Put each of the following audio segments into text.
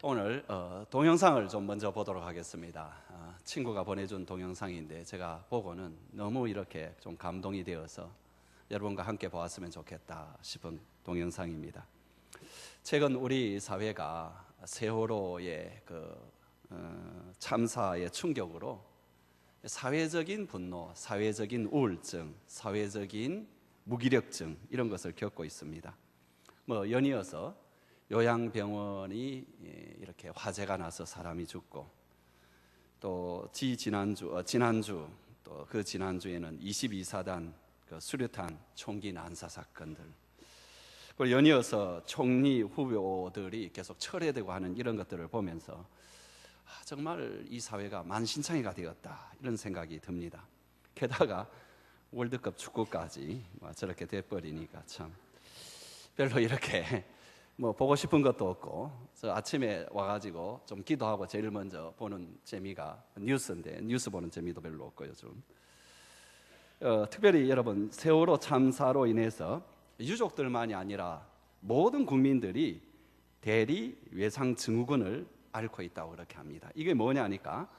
오늘 동영상을 좀 먼저 보도록 하겠습니다. 친구가 보내준 동영상인데 제가 보고는 너무 이렇게 좀 감동이 되어서 여러분과 함께 보았으면 좋겠다 싶은 동영상입니다. 최근 우리 사회가 세월호의 참사의 충격으로 사회적인 분노, 사회적인 우울증, 사회적인 무기력증 이런 것을 겪고 있습니다. 연이어서 요양병원이 이렇게 화재가 나서 사람이 죽고, 또 지난주 또 그 지난주에는 22사단 수류탄 총기 난사 사건들, 그리고 연이어서 총리 후보들이 계속 철회되고 하는 이런 것들을 보면서 정말 이 사회가 만신창이가 되었다 이런 생각이 듭니다. 게다가 월드컵 축구까지 저렇게 돼버리니까 참 별로 이렇게 보고 싶은 것도 없고, 저 아침에 와가지고 좀 기도하고 제일 먼저 보는 재미가 뉴스인데 뉴스 보는 재미도 별로 없고 요즘 특별히 여러분, 세월호 참사로 인해서 유족들만이 아니라 모든 국민들이 대리 외상 증후군을 앓고 있다고 그렇게 합니다. 이게 뭐냐니까,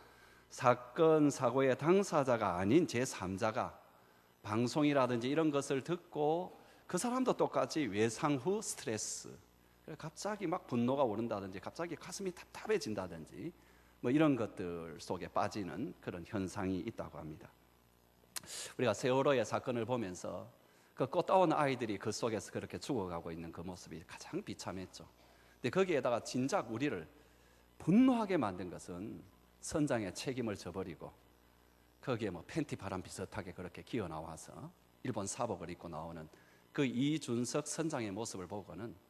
사건 사고의 당사자가 아닌 제3자가 방송이라든지 이런 것을 듣고 그 사람도 똑같이 외상 후 스트레스, 갑자기 막 분노가 오른다든지 갑자기 가슴이 답답해진다든지 이런 것들 속에 빠지는 그런 현상이 있다고 합니다. 우리가 세월호의 사건을 보면서 그 꽃다운 아이들이 그 속에서 그렇게 죽어가고 있는 그 모습이 가장 비참했죠. 근데 거기에다가 진작 우리를 분노하게 만든 것은 선장의 책임을 져버리고 거기에 팬티 바람 비슷하게 그렇게 기어 나와서 일본 사복을 입고 나오는 그 이준석 선장의 모습을 보고는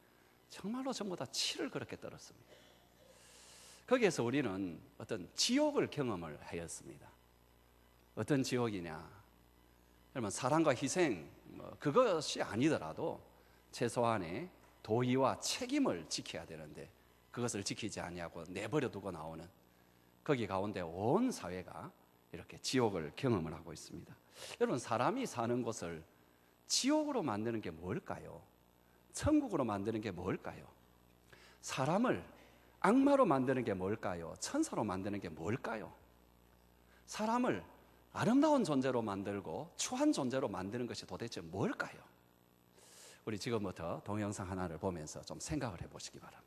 정말로 전부 다 치를 그렇게 떨었습니다. 거기에서 우리는 어떤 지옥을 경험을 하였습니다. 어떤 지옥이냐, 그러면 사랑과 희생 그것이 아니더라도 최소한의 도의와 책임을 지켜야 되는데 그것을 지키지 아니하고 내버려 두고 나오는, 거기 가운데 온 사회가 이렇게 지옥을 경험을 하고 있습니다. 여러분, 사람이 사는 곳을 지옥으로 만드는 게 뭘까요? 천국으로 만드는 게 뭘까요? 사람을 악마로 만드는 게 뭘까요? 천사로 만드는 게 뭘까요? 사람을 아름다운 존재로 만들고 추한 존재로 만드는 것이 도대체 뭘까요? 우리 지금부터 동영상 하나를 보면서 좀 생각을 해보시기 바랍니다.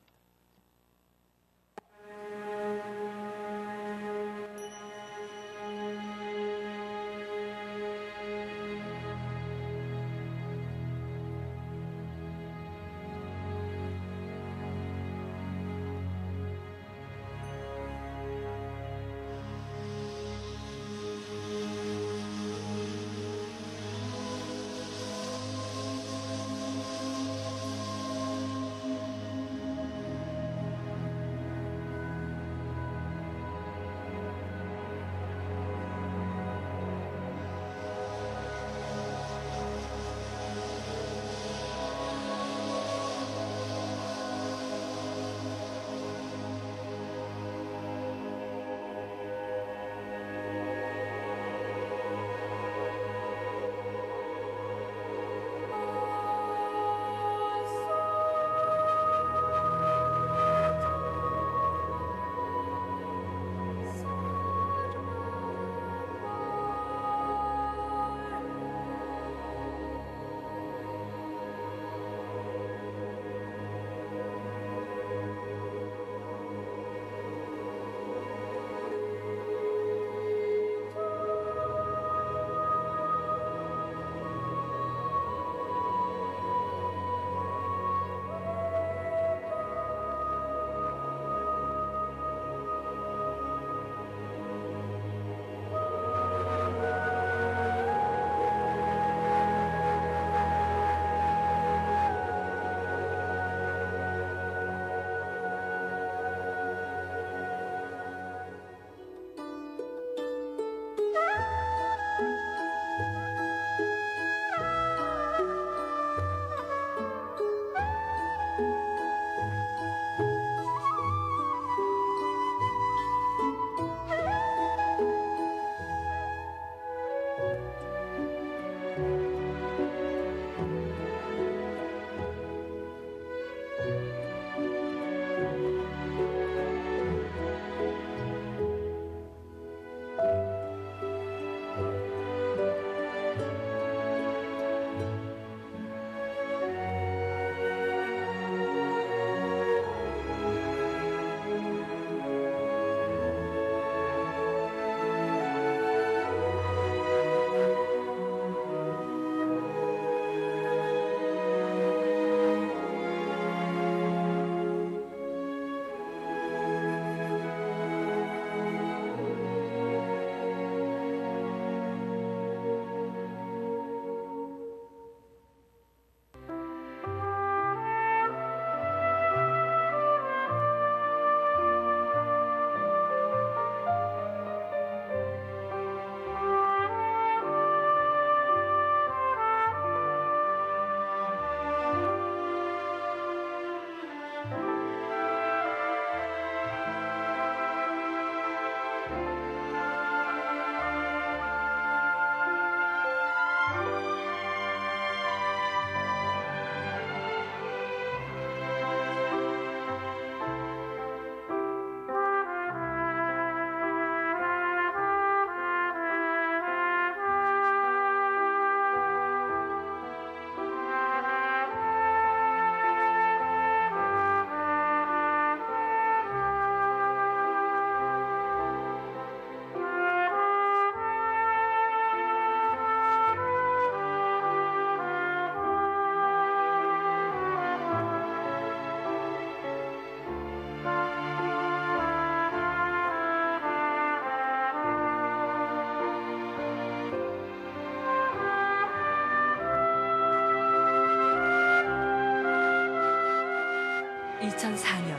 2004년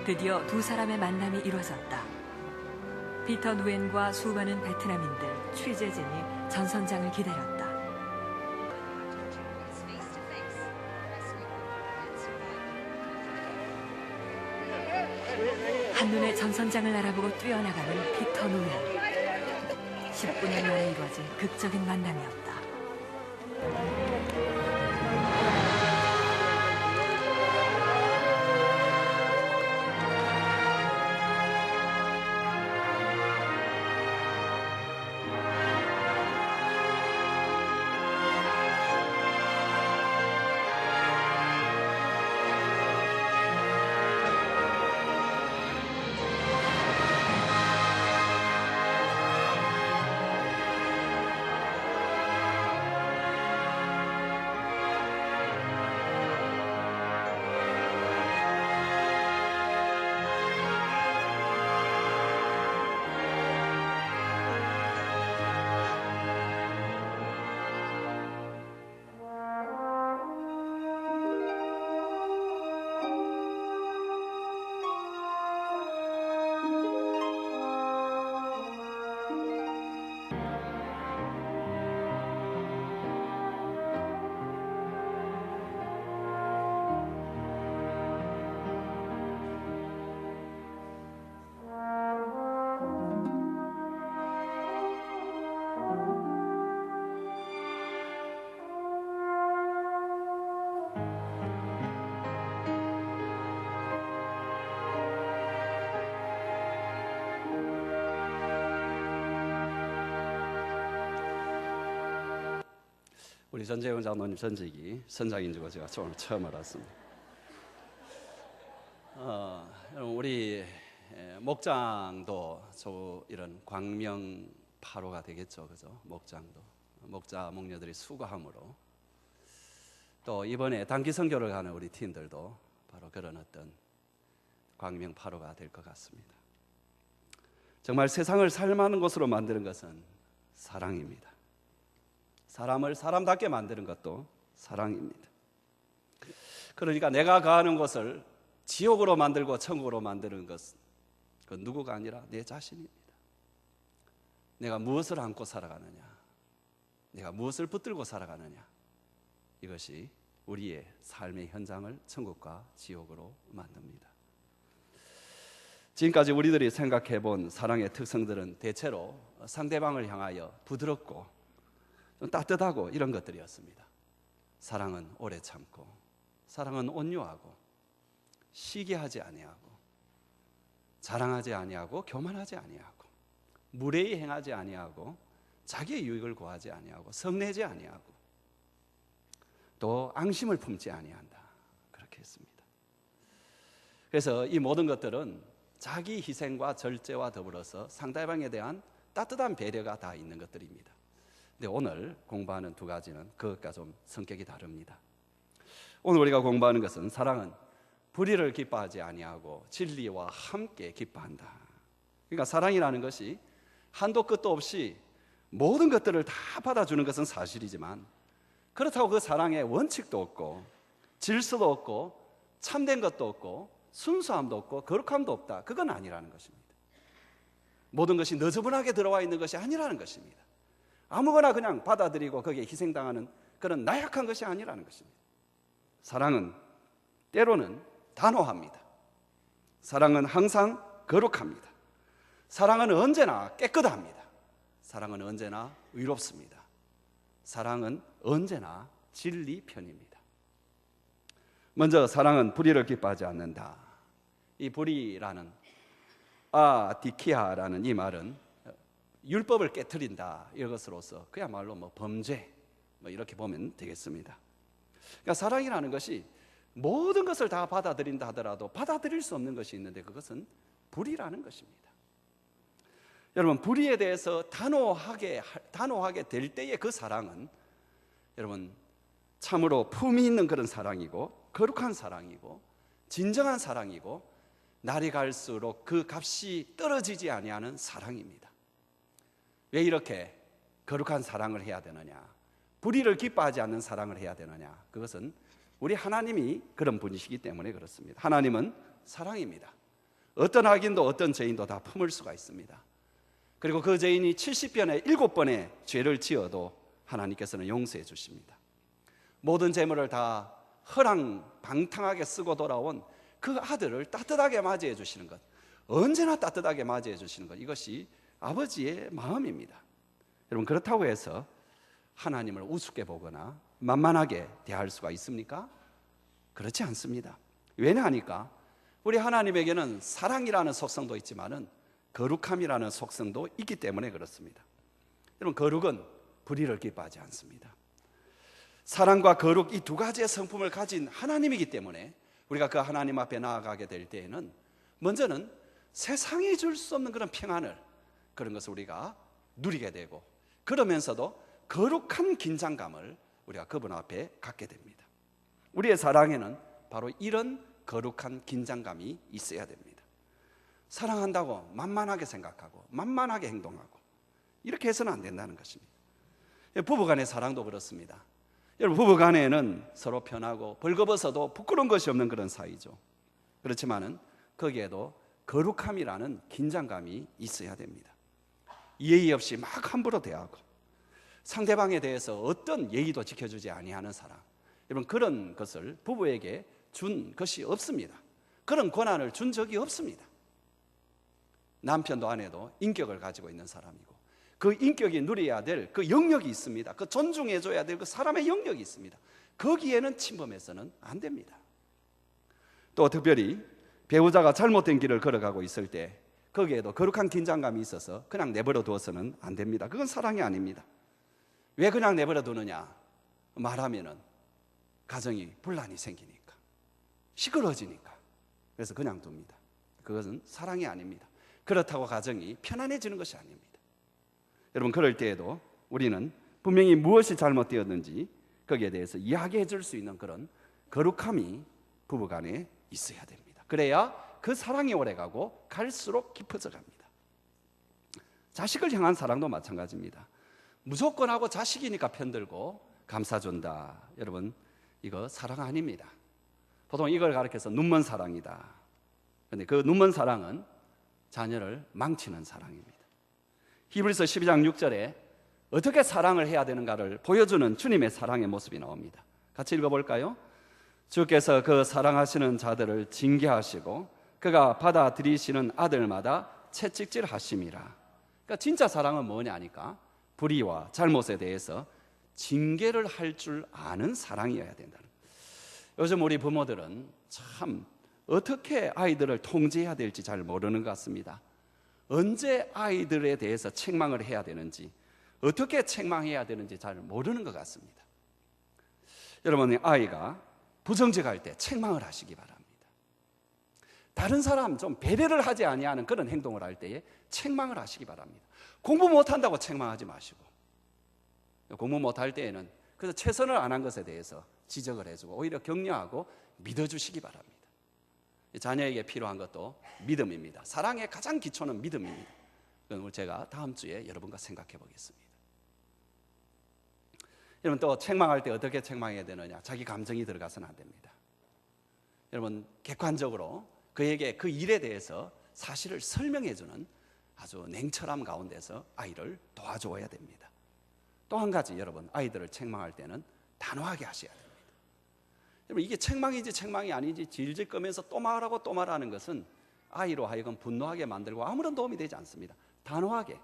드디어 두 사람의 만남이 이루어졌다. 피터 누엔과 수많은 베트남인들, 취재진이 전선장을 기다렸다. 한눈에 전선장을 알아보고 뛰어나가는 피터 누엔. 19년 만에 이루어진 극적인 만남이었다. 우리 전재훈 장로님 전직이 선장인 줄 제가 오늘 처음 알았습니다. 우리 목장도 이런 광명 8호가 되겠죠, 그죠? 목장도 목자 목녀들이 수고함으로 또 이번에 단기 선교를 가는 우리 팀들도 바로 그런 어떤 광명 8호가 될 것 같습니다. 정말 세상을 살만한 곳으로 만드는 것은 사랑입니다. 사람을 사람답게 만드는 것도 사랑입니다. 그러니까 내가 가는 곳을 지옥으로 만들고 천국으로 만드는 것은 그 누구가 아니라 내 자신입니다. 내가 무엇을 안고 살아가느냐, 내가 무엇을 붙들고 살아가느냐, 이것이 우리의 삶의 현장을 천국과 지옥으로 만듭니다. 지금까지 우리들이 생각해 본 사랑의 특성들은 대체로 상대방을 향하여 부드럽고 좀 따뜻하고 이런 것들이었습니다. 사랑은 오래 참고, 사랑은 온유하고, 시기하지 아니하고, 자랑하지 아니하고, 교만하지 아니하고, 무례히 행하지 아니하고, 자기의 유익을 구하지 아니하고, 성내지 아니하고, 또 앙심을 품지 아니한다. 그렇게 했습니다. 그래서 이 모든 것들은 자기 희생과 절제와 더불어서 상대방에 대한 따뜻한 배려가 다 있는 것들입니다. 근데 오늘 공부하는 두 가지는 그것과 좀 성격이 다릅니다. 오늘 우리가 공부하는 것은 사랑은 불의를 기뻐하지 아니하고 진리와 함께 기뻐한다. 그러니까 사랑이라는 것이 한도 끝도 없이 모든 것들을 다 받아주는 것은 사실이지만 그렇다고 그 사랑에 원칙도 없고 질서도 없고 참된 것도 없고 순수함도 없고 거룩함도 없다. 그건 아니라는 것입니다. 모든 것이 너저분하게 들어와 있는 것이 아니라는 것입니다. 아무거나 그냥 받아들이고 거기에 희생당하는 그런 나약한 것이 아니라는 것입니다. 사랑은 때로는 단호합니다. 사랑은 항상 거룩합니다. 사랑은 언제나 깨끗합니다. 사랑은 언제나 의롭습니다. 사랑은 언제나 진리 편입니다. 먼저 사랑은 불의를 기뻐하지 않는다. 이 불의라는 디키아라는 이 말은 율법을 깨트린다 이것으로서 그야말로 범죄 이렇게 보면 되겠습니다. 그러니까 사랑이라는 것이 모든 것을 다 받아들인다 하더라도 받아들일 수 없는 것이 있는데 그것은 불의라는 것입니다. 여러분 불의에 대해서 단호하게 될 때의 그 사랑은 여러분 참으로 품이 있는 그런 사랑이고 거룩한 사랑이고 진정한 사랑이고 날이 갈수록 그 값이 떨어지지 아니하는 사랑입니다. 왜 이렇게 거룩한 사랑을 해야 되느냐? 불의를 기뻐하지 않는 사랑을 해야 되느냐? 그것은 우리 하나님이 그런 분이시기 때문에 그렇습니다. 하나님은 사랑입니다. 어떤 악인도 어떤 죄인도 다 품을 수가 있습니다. 그리고 그 죄인이 70번에 7번의 죄를 지어도 하나님께서는 용서해 주십니다. 모든 재물을 다 허랑방탕하게 쓰고 돌아온 그 아들을 따뜻하게 맞이해 주시는 것, 언제나 따뜻하게 맞이해 주시는 것, 이것이 아버지의 마음입니다. 여러분, 그렇다고 해서 하나님을 우습게 보거나 만만하게 대할 수가 있습니까? 그렇지 않습니다. 왜냐하니까 우리 하나님에게는 사랑이라는 속성도 있지만은 거룩함이라는 속성도 있기 때문에 그렇습니다. 여러분, 거룩은 불의를 기뻐하지 않습니다. 사랑과 거룩, 이 두 가지의 성품을 가진 하나님이기 때문에 우리가 그 하나님 앞에 나아가게 될 때에는 먼저는 세상이 줄 수 없는 그런 평안을, 그런 것을 우리가 누리게 되고, 그러면서도 거룩한 긴장감을 우리가 그분 앞에 갖게 됩니다. 우리의 사랑에는 바로 이런 거룩한 긴장감이 있어야 됩니다. 사랑한다고 만만하게 생각하고 만만하게 행동하고 이렇게 해서는 안 된다는 것입니다. 부부간의 사랑도 그렇습니다. 여러분, 부부간에는 서로 편하고 벌거벗어도 부끄러운 것이 없는 그런 사이죠. 그렇지만은 거기에도 거룩함이라는 긴장감이 있어야 됩니다. 예의 없이 막 함부로 대하고 상대방에 대해서 어떤 예의도 지켜주지 아니하는 사람, 여러분, 그런 것을 부부에게 준 것이 없습니다. 그런 권한을 준 적이 없습니다. 남편도 아내도 인격을 가지고 있는 사람이고 그 인격이 누려야 될 그 영역이 있습니다. 그 존중해줘야 될 그 사람의 영역이 있습니다. 거기에는 침범해서는 안 됩니다. 또 특별히 배우자가 잘못된 길을 걸어가고 있을 때 거기에도 거룩한 긴장감이 있어서 그냥 내버려 두어서는 안 됩니다. 그건 사랑이 아닙니다. 왜 그냥 내버려 두느냐 말하면은 가정이 분란이 생기니까, 시끄러워지니까, 그래서 그냥 둡니다. 그것은 사랑이 아닙니다. 그렇다고 가정이 편안해지는 것이 아닙니다. 여러분, 그럴 때에도 우리는 분명히 무엇이 잘못되었는지 거기에 대해서 이야기해 줄 수 있는 그런 거룩함이 부부간에 있어야 됩니다. 그래야 그 사랑이 오래가고 갈수록 깊어져 갑니다. 자식을 향한 사랑도 마찬가지입니다. 무조건 하고 자식이니까 편들고 감싸준다, 여러분, 이거 사랑 아닙니다. 보통 이걸 가리켜서 눈먼 사랑이다. 그런데 그 눈먼 사랑은 자녀를 망치는 사랑입니다. 히브리서 12장 6절에 어떻게 사랑을 해야 되는가를 보여주는 주님의 사랑의 모습이 나옵니다. 같이 읽어볼까요? 주께서 그 사랑하시는 자들을 징계하시고 그가 받아들이시는 아들마다 채찍질 하심이라. 그러니까 진짜 사랑은 뭐냐니까 불의와 잘못에 대해서 징계를 할 줄 아는 사랑이어야 된다는 거예요. 요즘 우리 부모들은 참 어떻게 아이들을 통제해야 될지 잘 모르는 것 같습니다. 언제 아이들에 대해서 책망을 해야 되는지, 어떻게 책망해야 되는지 잘 모르는 것 같습니다. 여러분, 아이가 부정직할 때 책망을 하시기 바랍니다. 다른 사람 좀 배려를 하지 아니하는 그런 행동을 할 때에 책망을 하시기 바랍니다. 공부 못한다고 책망하지 마시고, 공부 못할 때에는 그래서 최선을 안 한 것에 대해서 지적을 해주고 오히려 격려하고 믿어주시기 바랍니다. 자녀에게 필요한 것도 믿음입니다. 사랑의 가장 기초는 믿음입니다. 그건 제가 다음 주에 여러분과 생각해 보겠습니다. 여러분, 또 책망할 때 어떻게 책망해야 되느냐, 자기 감정이 들어가서는 안 됩니다. 여러분, 객관적으로 그에게 그 일에 대해서 사실을 설명해 주는 아주 냉철함 가운데서 아이를 도와줘야 됩니다. 또 한 가지, 여러분, 아이들을 책망할 때는 단호하게 하셔야 됩니다. 여러분, 이게 책망이지 책망이 아니지 질질 끄면서 또 말하고 또 말하는 것은 아이로 하여금 분노하게 만들고 아무런 도움이 되지 않습니다. 단호하게,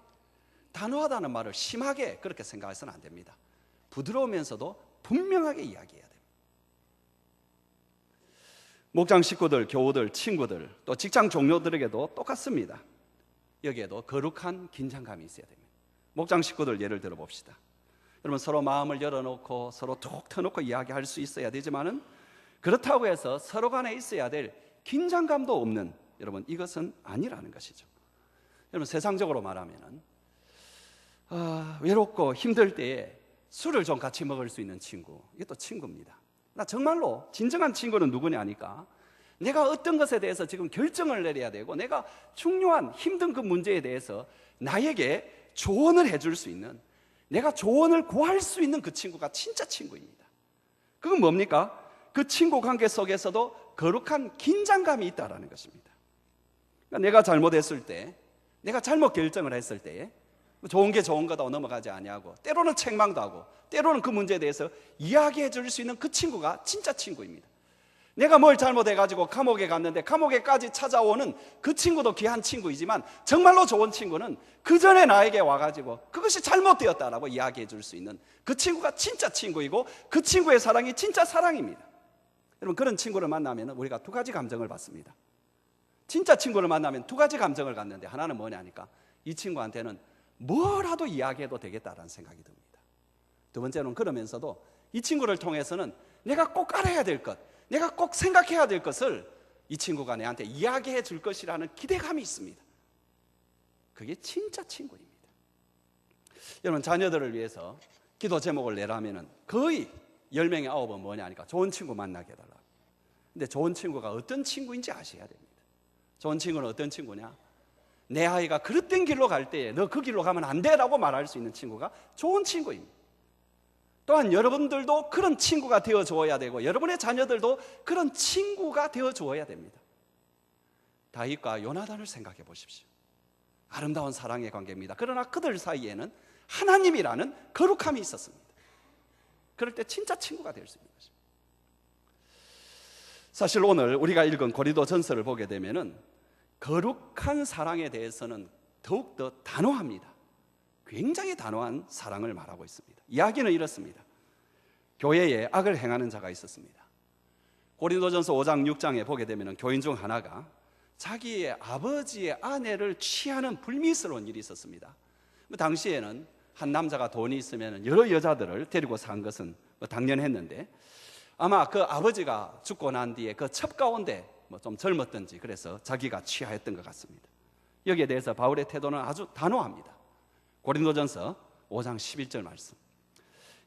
단호하다는 말을 심하게 그렇게 생각해서는 안 됩니다. 부드러우면서도 분명하게 이야기해야 됩니다. 목장 식구들, 교우들, 친구들, 또 직장 동료들에게도 똑같습니다. 여기에도 거룩한 긴장감이 있어야 됩니다. 목장 식구들 예를 들어 봅시다. 여러분, 서로 마음을 열어놓고 서로 툭 터놓고 이야기할 수 있어야 되지만은 그렇다고 해서 서로 간에 있어야 될 긴장감도 없는, 여러분, 이것은 아니라는 것이죠. 여러분, 세상적으로 말하면은 외롭고 힘들 때에 술을 좀 같이 먹을 수 있는 친구, 이것도 친구입니다. 나 정말로 진정한 친구는 누구냐니까 내가 어떤 것에 대해서 지금 결정을 내려야 되고 내가 중요한 힘든 그 문제에 대해서 나에게 조언을 해줄 수 있는, 내가 조언을 구할 수 있는 그 친구가 진짜 친구입니다. 그건 뭡니까? 그 친구 관계 속에서도 거룩한 긴장감이 있다라는 것입니다. 그러니까 내가 잘못했을 때, 내가 잘못 결정을 했을 때에 좋은 게 좋은 거다 넘어가지 아니하고, 때로는 책망도 하고, 때로는 그 문제에 대해서 이야기해 줄 수 있는 그 친구가 진짜 친구입니다. 내가 뭘 잘못해가지고 감옥에 갔는데 감옥에까지 찾아오는 그 친구도 귀한 친구이지만, 정말로 좋은 친구는 그 전에 나에게 와가지고 그것이 잘못되었다라고 이야기해 줄 수 있는 그 친구가 진짜 친구이고, 그 친구의 사랑이 진짜 사랑입니다. 여러분, 그런 친구를 만나면 우리가 두 가지 감정을 받습니다. 진짜 친구를 만나면 두 가지 감정을 갖는데, 하나는 뭐냐니까, 이 친구한테는 뭐라도 이야기해도 되겠다라는 생각이 듭니다. 두 번째는, 그러면서도 이 친구를 통해서는 내가 꼭 알아야 될 것, 내가 꼭 생각해야 될 것을 이 친구가 내한테 이야기해 줄 것이라는 기대감이 있습니다. 그게 진짜 친구입니다. 여러분, 자녀들을 위해서 기도 제목을 내라면 거의 10명에 9은 뭐냐니까, 좋은 친구 만나게 해달라. 근데 좋은 친구가 어떤 친구인지 아셔야 됩니다. 좋은 친구는 어떤 친구냐? 내 아이가 그릇된 길로 갈 때에 너 그 길로 가면 안 돼라고 말할 수 있는 친구가 좋은 친구입니다. 또한 여러분들도 그런 친구가 되어 주어야 되고, 여러분의 자녀들도 그런 친구가 되어 주어야 됩니다. 다윗과 요나단을 생각해 보십시오. 아름다운 사랑의 관계입니다. 그러나 그들 사이에는 하나님이라는 거룩함이 있었습니다. 그럴 때 진짜 친구가 될 수 있는 것입니다. 사실 오늘 우리가 읽은 고린도전서를 보게 되면은 거룩한 사랑에 대해서는 더욱더 단호합니다. 굉장히 단호한 사랑을 말하고 있습니다. 이야기는 이렇습니다. 교회에 악을 행하는 자가 있었습니다. 고린도전서 5장 6장에 보게 되면 교인 중 하나가 자기의 아버지의 아내를 취하는 불미스러운 일이 있었습니다. 당시에는 한 남자가 돈이 있으면 여러 여자들을 데리고 산 것은 당연했는데, 아마 그 아버지가 죽고 난 뒤에 그 첩 가운데 좀 젊었던지 그래서 자기가 취하였던 것 같습니다. 여기에 대해서 바울의 태도는 아주 단호합니다. 고린도전서 5장 11절 말씀.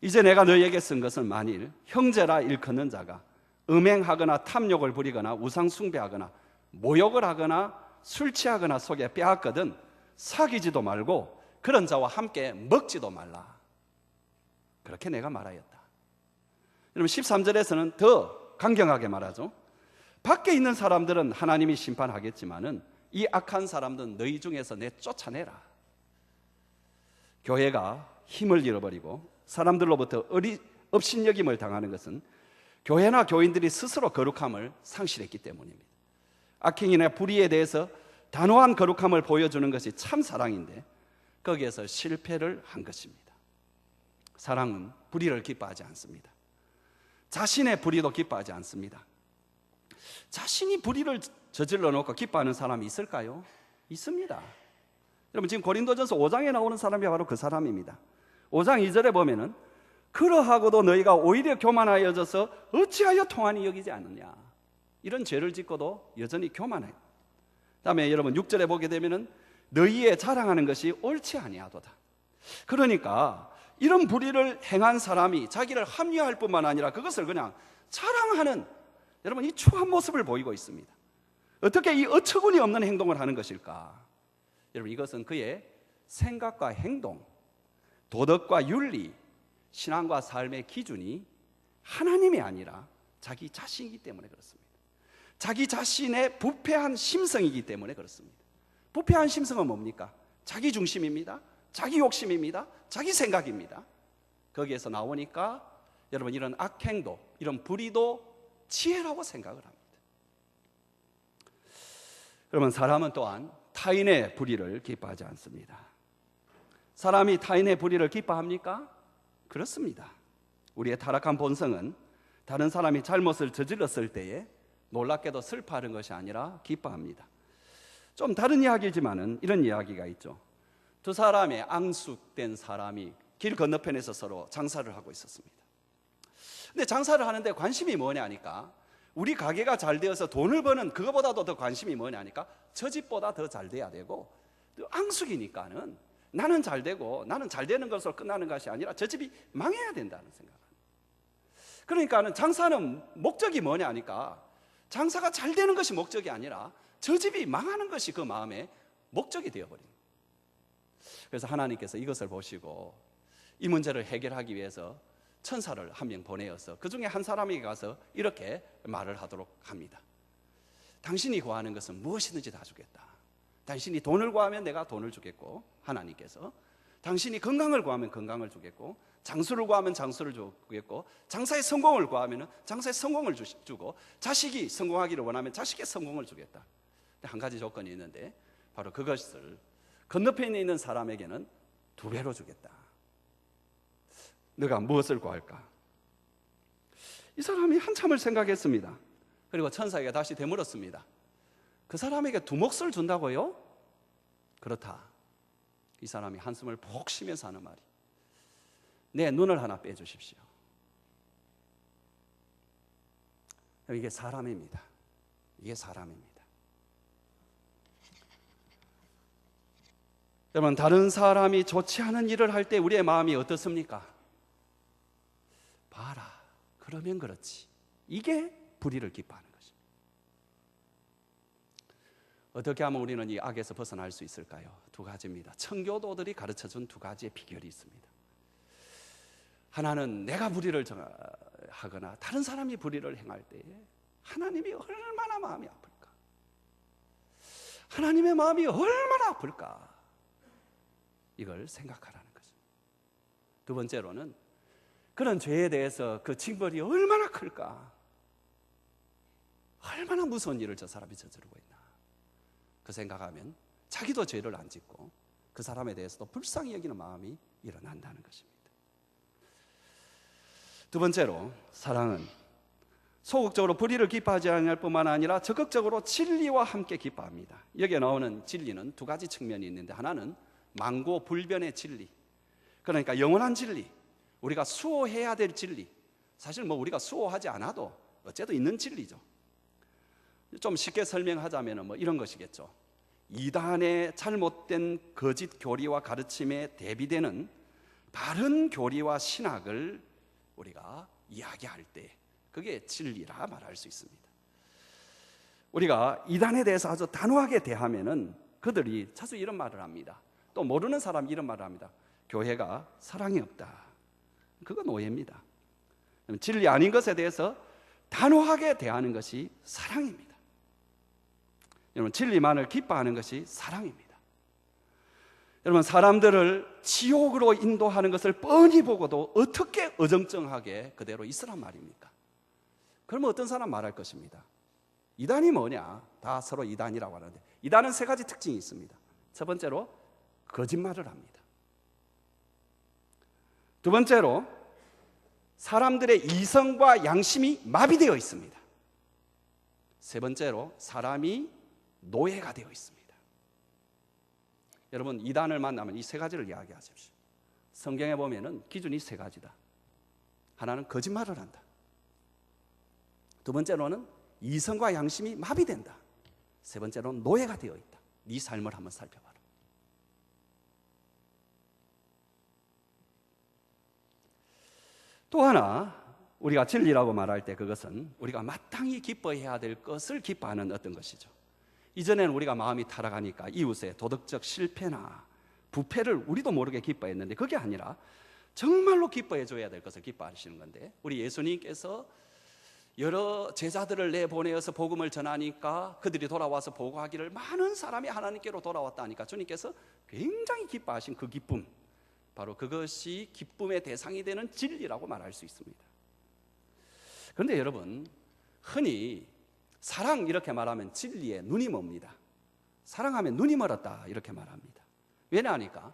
이제 내가 너희에게 쓴 것은 만일 형제라 일컫는 자가 음행하거나 탐욕을 부리거나 우상 숭배하거나 모욕을 하거나 술 취하거나 속에 빼앗거든 사귀지도 말고 그런 자와 함께 먹지도 말라. 그렇게 내가 말하였다. 여러분, 13절에서는 더 강경하게 말하죠. 밖에 있는 사람들은 하나님이 심판하겠지만은 이 악한 사람들은 너희 중에서 내쫓아내라. 교회가 힘을 잃어버리고 사람들로부터 업신여김을 당하는 것은 교회나 교인들이 스스로 거룩함을 상실했기 때문입니다. 악행이나 불의에 대해서 단호한 거룩함을 보여주는 것이 참 사랑인데 거기에서 실패를 한 것입니다. 사랑은 불의를 기뻐하지 않습니다. 자신의 불의도 기뻐하지 않습니다. 자신이 불의를 저질러 놓고 기뻐하는 사람이 있을까요? 있습니다. 여러분, 지금 고린도전서 5장에 나오는 사람이 바로 그 사람입니다. 5장 2절에 보면은 그러하고도 너희가 오히려 교만하여져서 어찌하여 통한이 여기지 않느냐, 이런 죄를 짓고도 여전히 교만해요. 다음에 여러분 6절에 보게 되면은 너희의 자랑하는 것이 옳지 아니하도다. 그러니까 이런 불의를 행한 사람이 자기를 합리화할 뿐만 아니라 그것을 그냥 자랑하는, 여러분, 이 추한 모습을 보이고 있습니다. 어떻게 이 어처구니 없는 행동을 하는 것일까? 여러분, 이것은 그의 생각과 행동, 도덕과 윤리, 신앙과 삶의 기준이 하나님이 아니라 자기 자신이기 때문에 그렇습니다. 자기 자신의 부패한 심성이기 때문에 그렇습니다. 부패한 심성은 뭡니까? 자기 중심입니다. 자기 욕심입니다. 자기 생각입니다. 거기에서 나오니까 여러분, 이런 악행도, 이런 불의도 지혜라고 생각을 합니다. 여러분, 사람은 또한 타인의 불의를 기뻐하지 않습니다. 사람이 타인의 불의를 기뻐합니까? 그렇습니다. 우리의 타락한 본성은 다른 사람이 잘못을 저질렀을 때에 놀랍게도 슬퍼하는 것이 아니라 기뻐합니다. 좀 다른 이야기지만은 이런 이야기가 있죠. 두 사람의 앙숙된 사람이 길 건너편에서 서로 장사를 하고 있었습니다. 근데 장사를 하는데 관심이 뭐냐니까, 우리 가게가 잘 되어서 돈을 버는 그거보다도 더 관심이 뭐냐니까 저 집보다 더 잘 돼야 되고, 또 앙숙이니까는 나는 잘 되고 나는 잘 되는 것으로 끝나는 것이 아니라 저 집이 망해야 된다는 생각을. 그러니까는 장사는 목적이 뭐냐니까 장사가 잘 되는 것이 목적이 아니라 저 집이 망하는 것이 그 마음의 목적이 되어버린 거예요. 그래서 하나님께서 이것을 보시고 이 문제를 해결하기 위해서 천사를 한 명 보내어서 그 중에 한 사람에게 가서 이렇게 말을 하도록 합니다. 당신이 구하는 것은 무엇이든지 다 주겠다. 당신이 돈을 구하면 내가 돈을 주겠고, 하나님께서 당신이 건강을 구하면 건강을 주겠고, 장수를 구하면 장수를 주겠고, 장사의 성공을 구하면 장사의 성공을 주고, 자식이 성공하기를 원하면 자식의 성공을 주겠다. 한 가지 조건이 있는데 바로 그것을 건너편에 있는 사람에게는 2배로 주겠다. 너가 무엇을 구할까? 이 사람이 한참을 생각했습니다. 그리고 천사에게 다시 되물었습니다. 그 사람에게 2몫을 준다고요? 그렇다. 이 사람이 한숨을 푹 쉬면서 하는 말이, 내 눈을 하나 빼주십시오. 이게 사람입니다. 이게 사람입니다. 여러분, 다른 사람이 좋지 않은 일을 할 때 우리의 마음이 어떻습니까? 봐라, 그러면 그렇지. 이게 불의를 기뻐하는 것입니다. 어떻게 하면 우리는 이 악에서 벗어날 수 있을까요? 2가지입니다. 청교도들이 가르쳐준 2가지의 비결이 있습니다. 하나는 내가 불의를 하거나 다른 사람이 불의를 행할 때에 하나님이 얼마나 마음이 아플까? 하나님의 마음이 얼마나 아플까? 이걸 생각하라는 거죠. 2번째로는 그런 죄에 대해서 그 징벌이 얼마나 클까? 얼마나 무서운 일을 저 사람이 저지르고 있나? 그 생각하면 자기도 죄를 안 짓고 그 사람에 대해서도 불쌍히 여기는 마음이 일어난다는 것입니다. 2번째로, 사랑은 소극적으로 불의를 기뻐하지 않을 뿐만 아니라 적극적으로 진리와 함께 기뻐합니다. 여기에 나오는 진리는 2가지 측면이 있는데, 하나는 만고불변의 진리, 그러니까 영원한 진리, 우리가 수호해야 될 진리. 사실 우리가 수호하지 않아도 어째도 있는 진리죠. 좀 쉽게 설명하자면 이런 것이겠죠. 이단의 잘못된 거짓 교리와 가르침에 대비되는 바른 교리와 신학을 우리가 이야기할 때 그게 진리라 말할 수 있습니다. 우리가 이단에 대해서 아주 단호하게 대하면은 그들이 자주 이런 말을 합니다. 또 모르는 사람이 이런 말을 합니다. 교회가 사랑이 없다. 그건 오해입니다. 진리 아닌 것에 대해서 단호하게 대하는 것이 사랑입니다. 여러분, 진리만을 기뻐하는 것이 사랑입니다. 여러분, 사람들을 지옥으로 인도하는 것을 뻔히 보고도 어떻게 어정쩡하게 그대로 있으란 말입니까? 그러면 어떤 사람 말할 것입니다. 이단이 뭐냐? 다 서로 이단이라고 하는데, 이단은 3가지 특징이 있습니다. 첫 번째로 거짓말을 합니다. 2번째로 사람들의 이성과 양심이 마비되어 있습니다. 3번째로 사람이 노예가 되어 있습니다. 여러분, 이단을 만나면 이 3가지를 이야기하십시오. 성경에 보면은 기준이 3가지다. 하나는 거짓말을 한다. 2번째로는 이성과 양심이 마비된다. 3번째로는 노예가 되어 있다. 네 삶을 한번 살펴봐라. 또 하나, 우리가 진리라고 말할 때 그것은 우리가 마땅히 기뻐해야 될 것을 기뻐하는 어떤 것이죠. 이전에는 우리가 마음이 타락하니까 이웃의 도덕적 실패나 부패를 우리도 모르게 기뻐했는데, 그게 아니라 정말로 기뻐해 줘야 될 것을 기뻐하시는 건데, 우리 예수님께서 여러 제자들을 내보내어서 복음을 전하니까 그들이 돌아와서 보고하기를 많은 사람이 하나님께로 돌아왔다니까 주님께서 굉장히 기뻐하신 그 기쁨, 바로 그것이 기쁨의 대상이 되는 진리라고 말할 수 있습니다. 그런데 여러분, 흔히 사랑 이렇게 말하면 진리에 눈이 멉니다. 사랑하면 눈이 멀었다 이렇게 말합니다. 왜냐하니까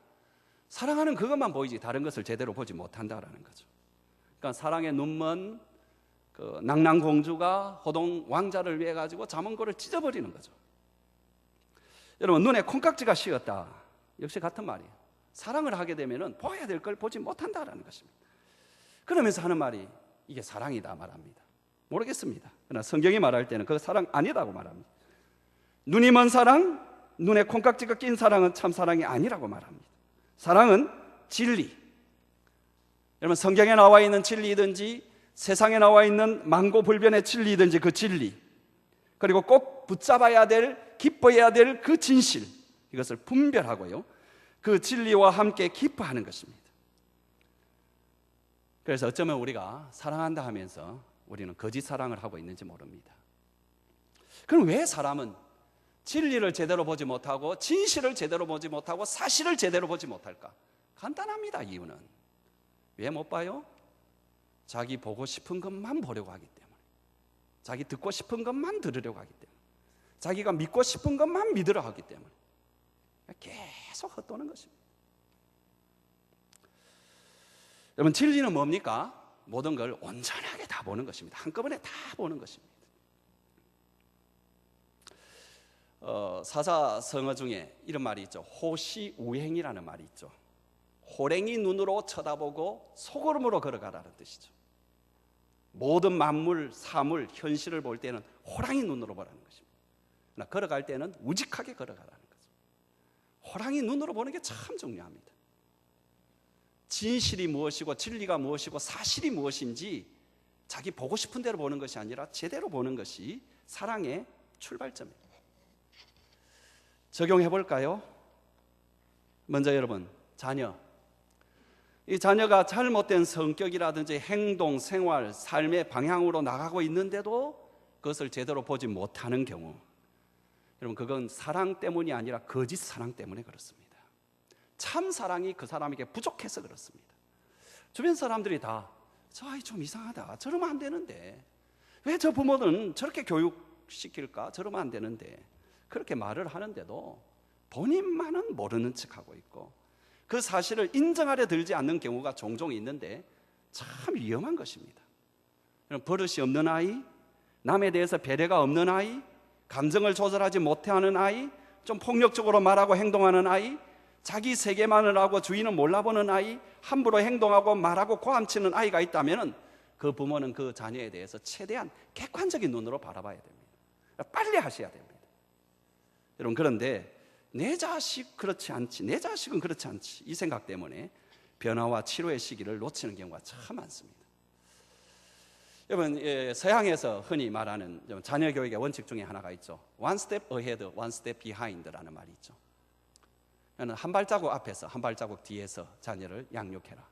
사랑하는 그것만 보이지 다른 것을 제대로 보지 못한다라는 거죠. 그러니까 사랑에 눈먼 그 낭랑공주가 호동 왕자를 위해 가지고 자문고를 찢어버리는 거죠. 여러분, 눈에 콩깍지가 씌었다, 역시 같은 말이에요. 사랑을 하게 되면은 보아야 될 걸 보지 못한다라는 것입니다. 그러면서 하는 말이 이게 사랑이다 말합니다. 모르겠습니다. 그러나 성경이 말할 때는 그 사랑 아니라고 말합니다. 눈이 먼 사랑, 눈에 콩깍지가 낀 사랑은 참 사랑이 아니라고 말합니다. 사랑은 진리. 여러분, 성경에 나와 있는 진리든지 세상에 나와 있는 만고불변의 진리든지 그 진리, 그리고 꼭 붙잡아야 될, 기뻐해야 될 그 진실, 이것을 분별하고요, 그 진리와 함께 기뻐하는 것입니다. 그래서 어쩌면 우리가 사랑한다 하면서 우리는 거짓 사랑을 하고 있는지 모릅니다. 그럼 왜 사람은 진리를 제대로 보지 못하고 진실을 제대로 보지 못하고 사실을 제대로 보지 못할까? 간단합니다. 이유는 왜 못 봐요? 자기 보고 싶은 것만 보려고 하기 때문에, 자기 듣고 싶은 것만 들으려고 하기 때문에, 자기가 믿고 싶은 것만 믿으려 하기 때문에 계속 헛도는 것입니다. 여러분, 진리는 뭡니까? 모든 걸 온전하게 다 보는 것입니다. 한꺼번에 다 보는 것입니다. 사자성어 중에 이런 말이 있죠. 호시우행이라는 말이 있죠. 호랭이 눈으로 쳐다보고 소걸음으로 걸어가라는 뜻이죠. 모든 만물, 사물, 현실을 볼 때는 호랑이 눈으로 보라는 것입니다. 그러나 걸어갈 때는 우직하게 걸어가라는 거죠. 호랑이 눈으로 보는 게 참 중요합니다. 진실이 무엇이고 진리가 무엇이고 사실이 무엇인지 자기 보고 싶은 대로 보는 것이 아니라 제대로 보는 것이 사랑의 출발점입니다. 적용해 볼까요? 먼저 여러분, 자녀. 이 자녀가 잘못된 성격이라든지 행동, 생활, 삶의 방향으로 나가고 있는데도 그것을 제대로 보지 못하는 경우, 여러분, 그건 사랑 때문이 아니라 거짓 사랑 때문에 그렇습니다. 참 사랑이 그 사람에게 부족해서 그렇습니다. 주변 사람들이 다 저 아이 좀 이상하다, 저러면 안 되는데, 왜 저 부모는 저렇게 교육시킬까, 저러면 안 되는데, 그렇게 말을 하는데도 본인만은 모르는 척하고 있고 그 사실을 인정하려 들지 않는 경우가 종종 있는데 참 위험한 것입니다. 버릇이 없는 아이, 남에 대해서 배려가 없는 아이, 감정을 조절하지 못하는 아이, 좀 폭력적으로 말하고 행동하는 아이, 자기 세계만을 하고 주인은 몰라보는 아이, 함부로 행동하고 말하고 고함치는 아이가 있다면 그 부모는 그 자녀에 대해서 최대한 객관적인 눈으로 바라봐야 됩니다. 빨리 하셔야 됩니다. 여러분, 그런데 내 자식 그렇지 않지, 내 자식은 그렇지 않지, 이 생각 때문에 변화와 치료의 시기를 놓치는 경우가 참 많습니다. 여러분, 서양에서 흔히 말하는 자녀 교육의 원칙 중에 하나가 있죠. One step ahead, one step behind라는 말이 있죠. 한 발자국 앞에서 한 발자국 뒤에서 자녀를 양육해라.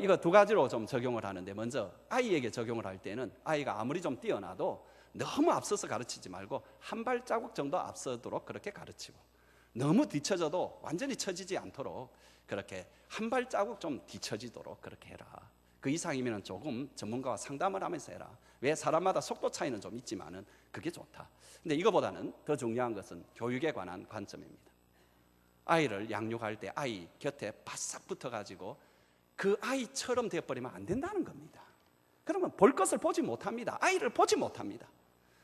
이거 두 가지로 좀 적용을 하는데, 먼저 아이에게 적용을 할 때는 아이가 아무리 좀 뛰어나도 너무 앞서서 가르치지 말고 한 발자국 정도 앞서도록 그렇게 가르치고, 너무 뒤처져도 완전히 처지지 않도록 그렇게 한 발자국 좀 뒤처지도록 그렇게 해라. 그 이상이면 조금 전문가와 상담을 하면서 해라. 왜? 사람마다 속도 차이는 좀 있지만은 그게 좋다. 근데 이거보다는 더 중요한 것은 교육에 관한 관점입니다. 아이를 양육할 때 아이 곁에 바싹 붙어가지고 그 아이처럼 되어버리면 안 된다는 겁니다. 그러면 볼 것을 보지 못합니다. 아이를 보지 못합니다.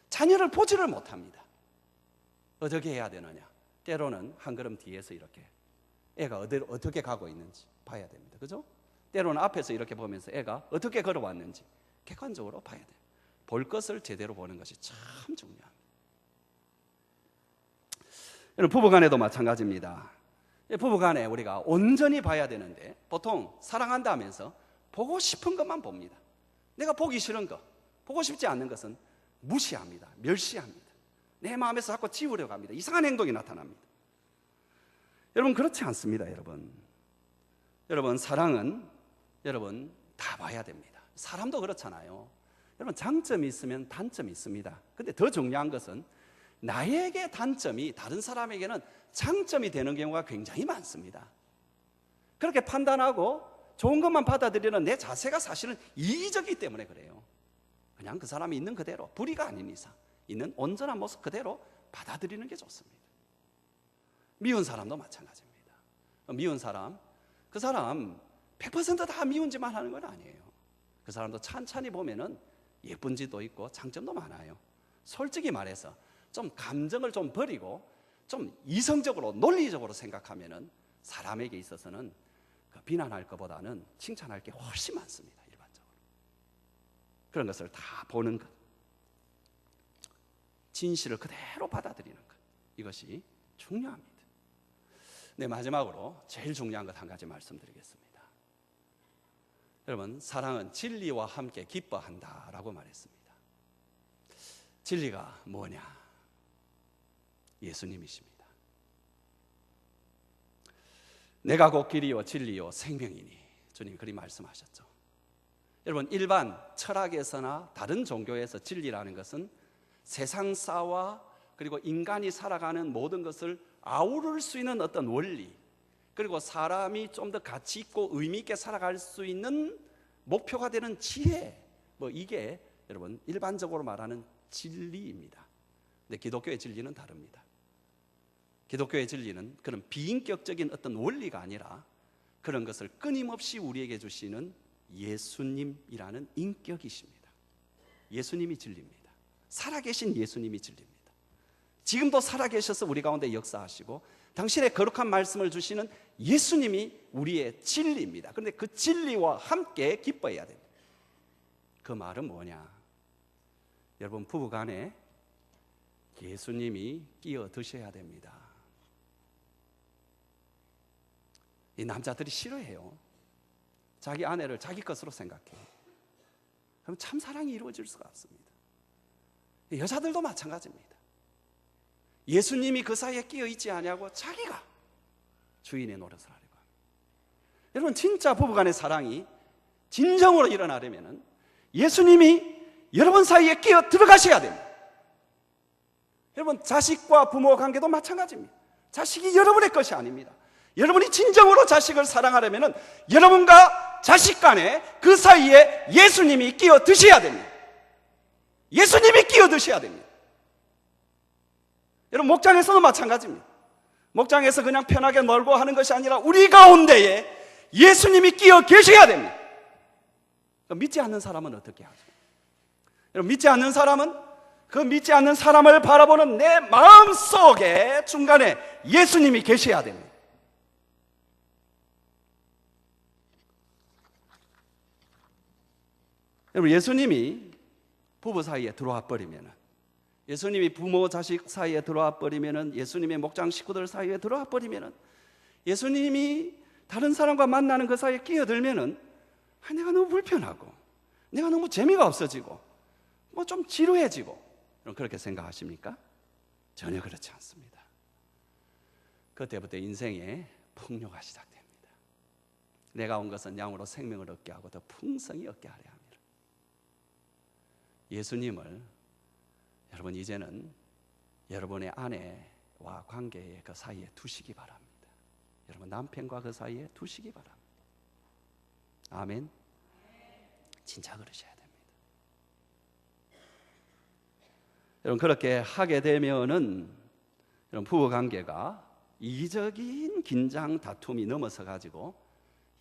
자녀를 보지를 못합니다. 어떻게 해야 되느냐? 때로는 한 걸음 뒤에서 이렇게 애가 어떻게 가고 있는지 봐야 됩니다. 그죠? 때로는 앞에서 이렇게 보면서 애가 어떻게 걸어왔는지 객관적으로 봐야 돼요. 볼 것을 제대로 보는 것이 참 중요합니다. 부부간에도 마찬가지입니다. 부부간에 우리가 온전히 봐야 되는데 보통 사랑한다 하면서 보고 싶은 것만 봅니다. 내가 보기 싫은 것, 보고 싶지 않는 것은 무시합니다. 멸시합니다. 내 마음에서 자꾸 지우려고 합니다. 이상한 행동이 나타납니다. 여러분, 그렇지 않습니다. 여러분, 사랑은 여러분 다 봐야 됩니다. 사람도 그렇잖아요. 여러분, 장점이 있으면 단점이 있습니다. 근데 더 중요한 것은 나에게 단점이 다른 사람에게는 장점이 되는 경우가 굉장히 많습니다. 그렇게 판단하고 좋은 것만 받아들이는 내 자세가 사실은 이기적이기 때문에 그래요. 그냥 그 사람이 있는 그대로, 불의가 아닌 이상 있는 온전한 모습 그대로 받아들이는 게 좋습니다. 미운 사람도 마찬가지입니다. 미운 사람, 그 사람 100% 다 미운지만 하는 건 아니에요. 그 사람도 찬찬히 보면은 예쁜 지도 있고 장점도 많아요. 솔직히 말해서 좀 감정을 좀 버리고 좀 이성적으로 논리적으로 생각하면은 사람에게 있어서는 그 비난할 것보다는 칭찬할 게 훨씬 많습니다. 일반적으로 그런 것을 다 보는 것, 진실을 그대로 받아들이는 것, 이것이 중요합니다. 네, 마지막으로 제일 중요한 것 한 가지 말씀드리겠습니다. 여러분, 사랑은 진리와 함께 기뻐한다라고 말했습니다. 진리가 뭐냐? 예수님이십니다. 내가 곧 길이요 진리요 생명이니, 주님 그리 말씀하셨죠. 여러분, 일반 철학에서나 다른 종교에서 진리라는 것은 세상사와 그리고 인간이 살아가는 모든 것을 아우를 수 있는 어떤 원리, 그리고 사람이 좀 더 가치 있고 의미 있게 살아갈 수 있는 목표가 되는 지혜, 이게 여러분 일반적으로 말하는 진리입니다. 근데 기독교의 진리는 다릅니다. 기독교의 진리는 그런 비인격적인 어떤 원리가 아니라 그런 것을 끊임없이 우리에게 주시는 예수님이라는 인격이십니다. 예수님이 진리입니다. 살아계신 예수님이 진리입니다. 지금도 살아계셔서 우리 가운데 역사하시고 당신의 거룩한 말씀을 주시는 예수님이 우리의 진리입니다. 그런데 그 진리와 함께 기뻐해야 됩니다. 그 말은 뭐냐? 여러분, 부부간에 예수님이 끼어 드셔야 됩니다. 이 남자들이 싫어해요. 자기 아내를 자기 것으로 생각해요. 그럼 참 사랑이 이루어질 수가 없습니다. 여자들도 마찬가지입니다. 예수님이 그 사이에 끼어 있지 않냐고 자기가 주인의 노릇을 하려고 합니다. 여러분, 진짜 부부간의 사랑이 진정으로 일어나려면 예수님이 여러분 사이에 끼어 들어가셔야 됩니다. 여러분, 자식과 부모 관계도 마찬가지입니다. 자식이 여러분의 것이 아닙니다. 여러분이 진정으로 자식을 사랑하려면 여러분과 자식 간에 그 사이에 예수님이 끼어 드셔야 됩니다. 예수님이 끼어 드셔야 됩니다. 여러분, 목장에서도 마찬가지입니다. 목장에서 그냥 편하게 놀고 하는 것이 아니라 우리 가운데에 예수님이 끼어 계셔야 됩니다. 믿지 않는 사람은 어떻게 하죠? 여러분, 믿지 않는 사람은 그 믿지 않는 사람을 바라보는 내 마음 속에 중간에 예수님이 계셔야 됩니다. 여러분, 예수님이 부부 사이에 들어와 버리면, 예수님이 부모 자식 사이에 들어와 버리면, 예수님의 목장 식구들 사이에 들어와 버리면, 예수님이 다른 사람과 만나는 그 사이에 끼어들면 내가 너무 불편하고 내가 너무 재미가 없어지고 좀 지루해지고, 그렇게 생각하십니까? 전혀 그렇지 않습니다. 그때부터 인생의 풍요가 시작됩니다. 내가 온 것은 양으로 생명을 얻게 하고 더 풍성히 얻게 하려 합니다. 예수님을 여러분 이제는 여러분의 아내와 관계의 그 사이에 두시기 바랍니다. 여러분 남편과 그 사이에 두시기 바랍니다. 아멘. 진짜 그러셔야 됩니다. 여러분, 그렇게 하게 되면은 여러분 부부 관계가 이기적인 긴장 다툼이 넘어서 가지고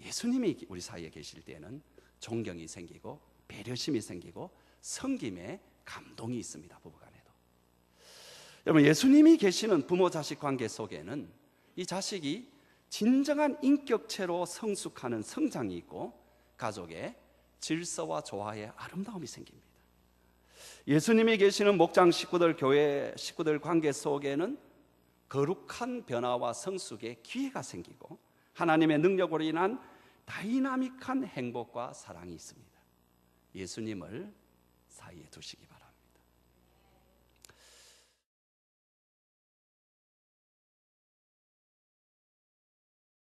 예수님이 우리 사이에 계실 때는 존경이 생기고 배려심이 생기고 섬김의 감동이 있습니다. 부부간에도. 여러분, 예수님이 계시는 부모 자식 관계 속에는 이 자식이 진정한 인격체로 성숙하는 성장이 있고 가족의 질서와 조화의 아름다움이 생깁니다. 예수님이 계시는 목장 식구들, 교회 식구들 관계 속에는 거룩한 변화와 성숙의 기회가 생기고 하나님의 능력으로 인한 다이나믹한 행복과 사랑이 있습니다. 예수님을 사이에 두시기 바랍니다.